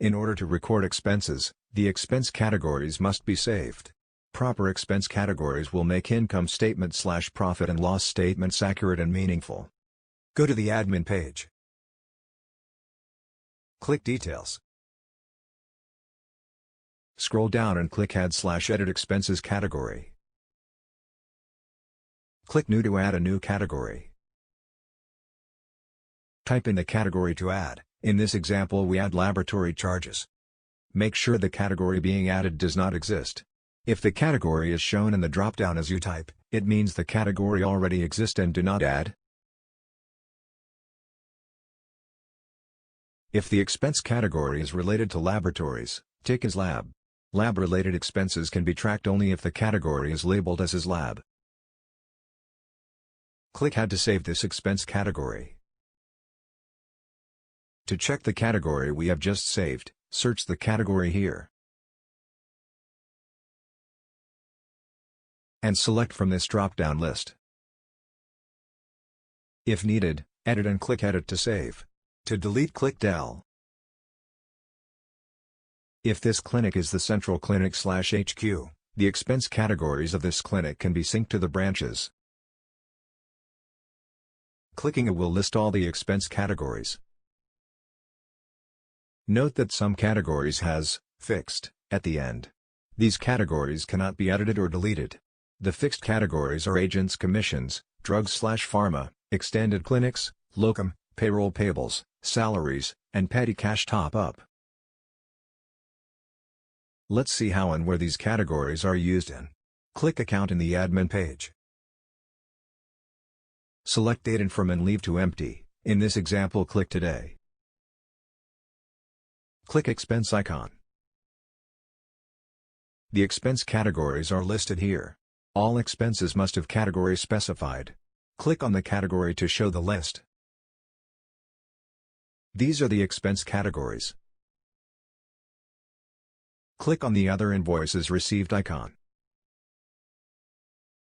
In order to record expenses, the expense categories must be saved. Proper expense categories will make income statement/profit and loss statements accurate and meaningful. Go to the admin page. Click Details. Scroll down and click Add/Edit Expenses category. Click New to add a new category. Type in the category to add. In this example we add laboratory charges. Make sure the category being added does not exist. If the category is shown in the drop-down as you type, it means the category already exists and do not add. If the expense category is related to laboratories, tick as lab. Lab-related expenses can be tracked only if the category is labeled as lab. Click Add to save this expense category. To check the category we have just saved, search the category here. And select from this drop-down list. If needed, edit and click Edit to save. To delete, click Del. If this clinic is the central clinic/HQ, the expense categories of this clinic can be synced to the branches. Clicking it will list all the expense categories. Note that some categories has fixed at the end. These categories cannot be edited or deleted. The fixed categories are agents' commissions, drugs/pharma, extended clinics, locum, payroll payables, salaries, and petty cash top-up. Let's see how and where these categories are used in. Click Account in the admin page. Select Date and From and leave to empty. In this example click Today. Click Expense icon. The expense categories are listed here. All expenses must have category specified. Click on the category to show the list. These are the expense categories. Click on the Other Invoices Received icon.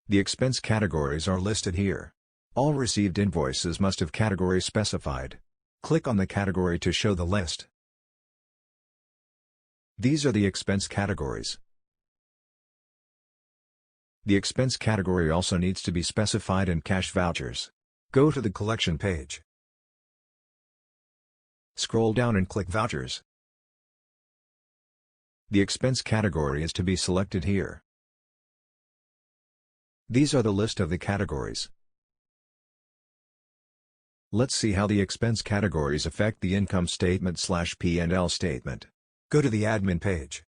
The expense categories are listed here. All received invoices must have category specified. Click on the category to show the list. These are the expense categories. The expense category also needs to be specified in cash vouchers. Go to the collection page. Scroll down and click Vouchers. The expense category is to be selected here. These are the list of the categories. Let's see how the expense categories affect the income statement/P&L statement. Go to the admin page.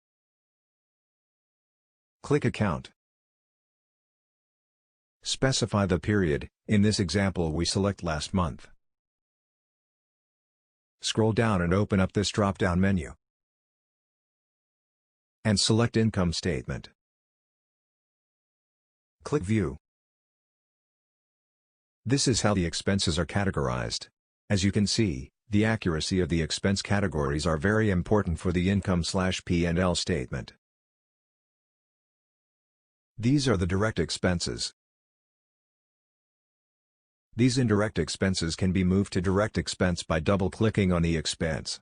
Click Account. Specify the period. In this example we select last month. Scroll down and open up this drop-down menu. And select Income Statement. Click View. This is how the expenses are categorized. As you can see, the accuracy of the expense categories are very important for the income/P&L statement. These are the direct expenses. These indirect expenses can be moved to direct expense by double-clicking on the expense.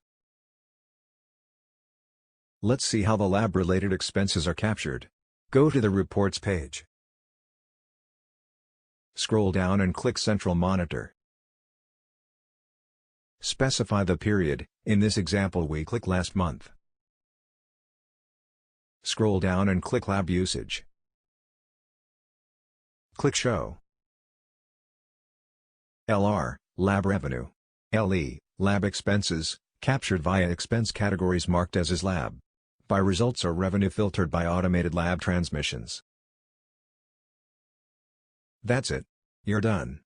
Let's see how the lab-related expenses are captured. Go to the Reports page. Scroll down and click Central Monitor. Specify the period. In this example we click last month. Scroll down and click Lab Usage. Click Show. LR, Lab Revenue. LE, Lab Expenses, captured via expense categories marked as lab. By results or revenue filtered by automated lab transmissions. That's it. You're done.